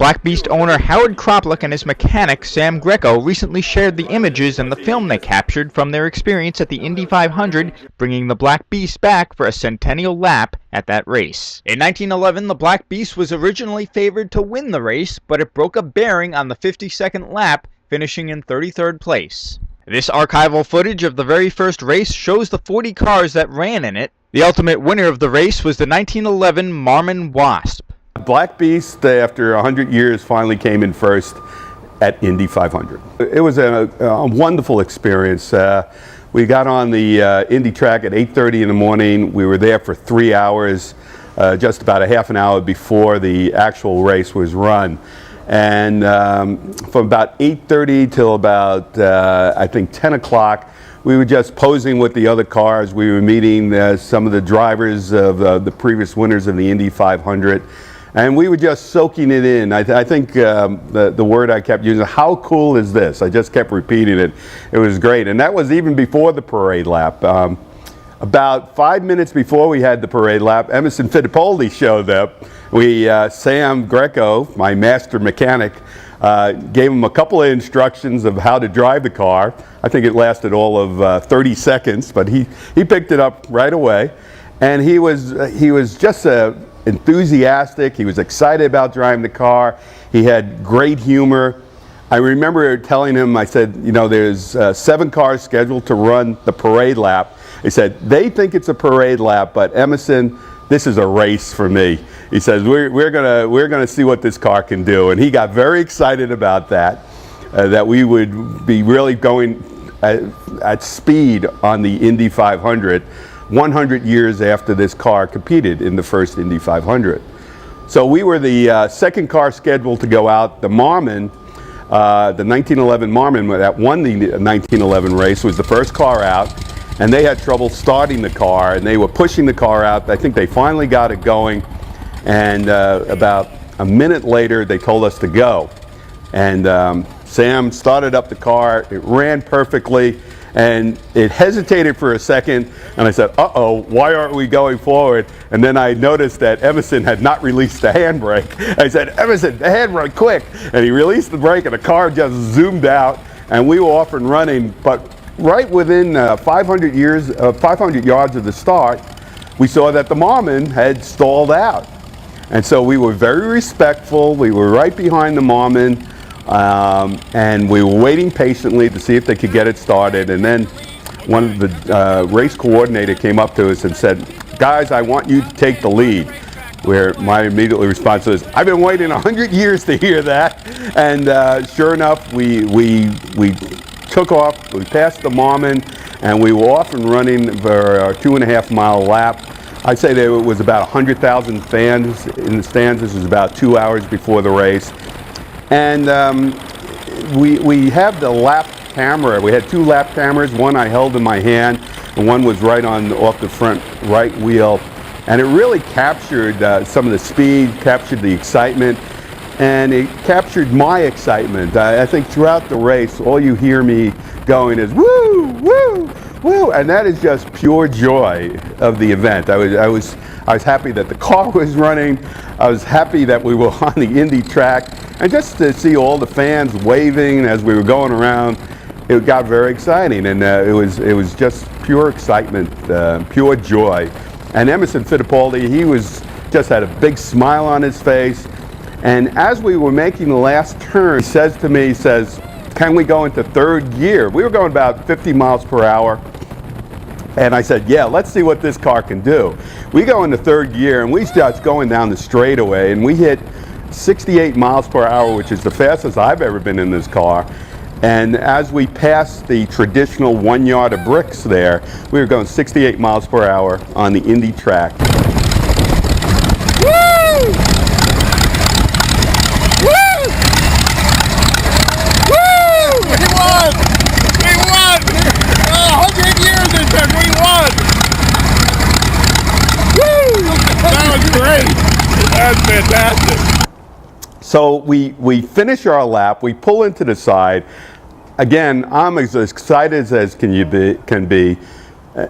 Black Beast owner Howard Kroplick and his mechanic Sam Greco recently shared the images and the film they captured from their experience at the Indy 500, bringing the Black Beast back for a centennial lap at that race. In 1911, the Black Beast was originally favored to win the race, but it broke a bearing on the 52nd lap, finishing in 33rd place. This archival footage of the very first race shows the 40 cars that ran in it. The ultimate winner of the race was the 1911 Marmon Wasp. Black Beast, after 100 years, finally came in first at Indy 500. It was a wonderful experience. We got on the Indy track at 8:30 in the morning. We were there for 3 hours, just about a half an hour before the actual race was run. And from about 8:30 till about, I think, 10 o'clock, we were just posing with the other cars. We were meeting some of the drivers of the previous winners of the Indy 500. And we were just soaking it in. I think the word I kept using, how cool is this? I just kept repeating it. It was great. And that was even before the parade lap. About 5 minutes before we had the parade lap, Emerson Fittipaldi showed up. Sam Greco, my master mechanic, gave him a couple of instructions of how to drive the car. I think it lasted all of 30 seconds, but he picked it up right away. And he was just enthusiastic. He was excited about driving the car. He had great humor. I remember telling him, I said, you know, there's 7 cars scheduled to run the parade lap. He said, they think it's a parade lap, but Emerson, this is a race for me. He says, we're gonna see what this car can do. And he got very excited about that, that we would be really going at speed on the Indy 500. 100 years after this car competed in the first Indy 500. So we were the second car scheduled to go out. The Marmon, the 1911 Marmon that won the 1911 race, was the first car out, and they had trouble starting the car, and they were pushing the car out. I think they finally got it going, and about a minute later they told us to go. And Sam started up the car. It ran perfectly. And it hesitated for a second, and I said, uh-oh, why aren't we going forward? And then I noticed that Emerson had not released the handbrake. I said, Emerson, the handbrake, quick! And he released the brake, and the car just zoomed out, and we were off and running. But right within 500 yards of the start, we saw that the Marmon had stalled out. And so we were very respectful. We were right behind the Marmon. And we were waiting patiently to see if they could get it started. And then one of the race coordinator came up to us and said, guys, I want you to take the lead. Where my immediate response was, I've been waiting 100 years to hear that. And sure enough, we took off, we passed the Marmon, and we were off and running for a 2.5 mile lap. I'd say there was about 100,000 fans in the stands. This was about 2 hours before the race. And we have the lap camera. We had 2 lap cameras. One I held in my hand, and one was right off the front right wheel. And it really captured some of the speed, captured the excitement, and it captured my excitement. I think throughout the race, all you hear me going is woo, woo, woo, and that is just pure joy of the event. I was happy that the car was running. I was happy that we were on the Indy track. And just to see all the fans waving as we were going around, it got very exciting, and it was just pure excitement, pure joy. And Emerson Fittipaldi, he just had a big smile on his face. And as we were making the last turn, he says to me, can we go into 3rd gear? We were going about 50 miles per hour. And I said, yeah, let's see what this car can do. We go into 3rd gear, and we start going down the straightaway, and we hit 68 miles per hour, which is the fastest I've ever been in this car. And as we passed the traditional 1 yard of bricks there, we were going 68 miles per hour on the Indy track. Woo! Woo! Woo! We won! We won! 100 years it took, we won! Woo! That was great! That's fantastic! So we finish our lap, we pull into the side. Again, I'm as excited as can be.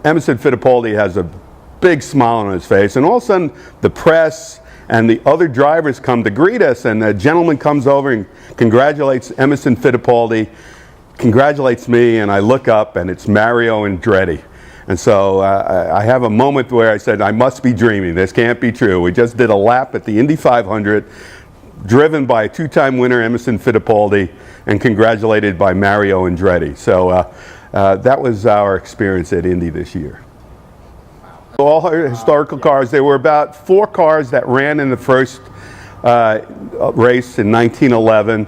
Emerson Fittipaldi has a big smile on his face, and all of a sudden the press and the other drivers come to greet us, and a gentleman comes over and congratulates Emerson Fittipaldi, congratulates me, and I look up and it's Mario Andretti. And so I have a moment where I said, I must be dreaming. This can't be true. We just did a lap at the Indy 500, driven by a two-time winner, Emerson Fittipaldi, and congratulated by Mario Andretti. So that was our experience at Indy this year. All historical cars. There were about 4 cars that ran in the first race in 1911.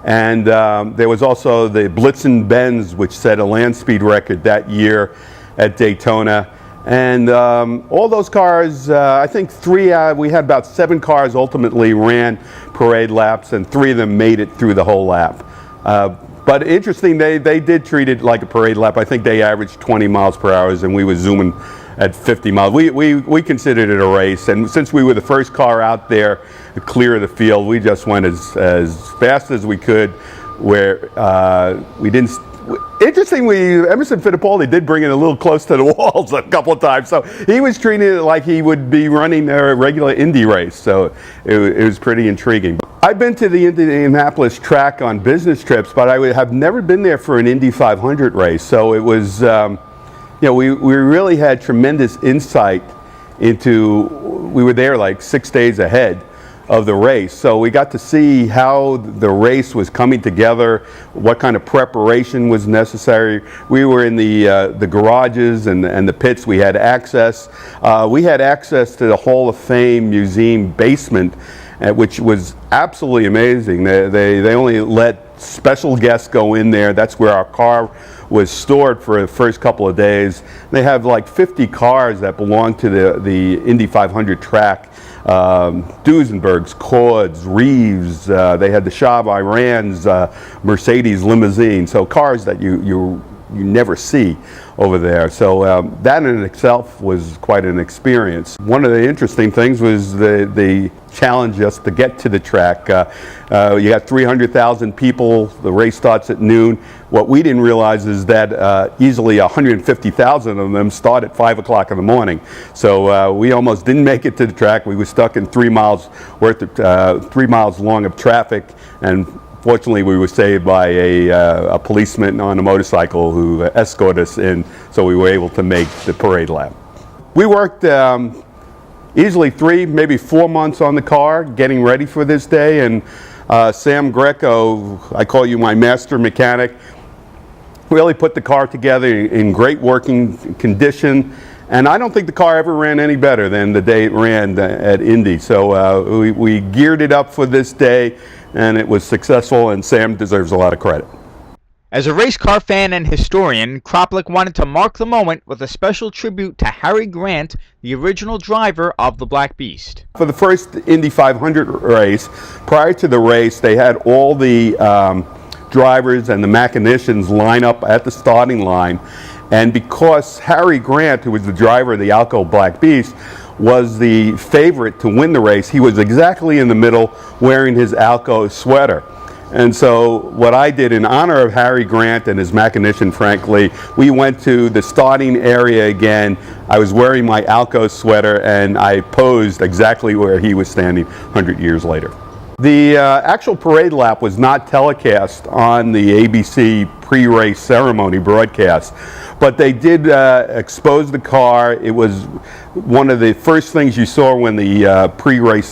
And there was also the Blitzen Benz, which set a land speed record that year at Daytona. And all those cars, I think we had about 7 cars ultimately ran parade laps, and 3 of them made it through the whole lap. But interesting, they did treat it like a parade lap. I think they averaged 20 miles per hour, and we were zooming at 50 miles. We considered it a race, and since we were the first car out there to clear the field, we just went as fast as we could, where we didn't. Interestingly, Emerson Fittipaldi did bring it a little close to the walls a couple of times, so he was treating it like he would be running a regular Indy race, so it was pretty intriguing. I've been to the Indianapolis track on business trips, but I have never been there for an Indy 500 race, so it was, we really had tremendous insight into, we were there like 6 days ahead of the race, so we got to see how the race was coming together, what kind of preparation was necessary. We were in the garages and the pits. We had access. We had access to the Hall of Fame Museum basement, which was absolutely amazing. They only let special guests go in there. That's where our car was stored for the first couple of days. They have like 50 cars that belong to the Indy 500 track. Duesenbergs, Cords, Reeves, they had the Shah Iran's Mercedes limousine, so cars that you never see over there. So that in itself was quite an experience. One of the interesting things was the challenge just to get to the track. You got 300,000 people. The race starts at noon. What we didn't realize is that easily 150,000 of them start at 5 o'clock in the morning. So we almost didn't make it to the track. We were stuck in 3 miles worth of 3 miles long of traffic, and fortunately, we were saved by a policeman on a motorcycle who escorted us in, so we were able to make the parade lap. We worked easily 3, maybe 4 months on the car, getting ready for this day, and Sam Greco, I call you my master mechanic, really put the car together in great working condition. And I don't think the car ever ran any better than the day it ran at Indy. So we geared it up for this day, and it was successful, and Sam deserves a lot of credit. As a race car fan and historian, Kroplick wanted to mark the moment with a special tribute to Harry Grant, the original driver of the Black Beast. For the first Indy 500 race, prior to the race, they had all the drivers and the mechanicians line up at the starting line. And because Harry Grant, who was the driver of the ALCO Black Beast, was the favorite to win the race, he was exactly in the middle wearing his ALCO sweater. And so what I did in honor of Harry Grant and his mechanician, frankly, we went to the starting area again. I was wearing my ALCO sweater, and I posed exactly where he was standing 100 years later. The actual parade lap was not telecast on the ABC pre-race ceremony broadcast, but they did expose the car. It was one of the first things you saw when the pre-race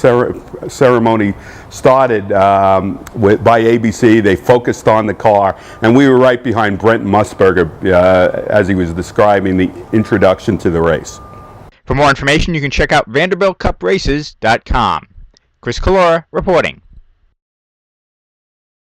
ceremony started by ABC. They focused on the car, and we were right behind Brent Musburger as he was describing the introduction to the race. For more information, you can check out VanderbiltCupRaces.com. Chris Collora reporting.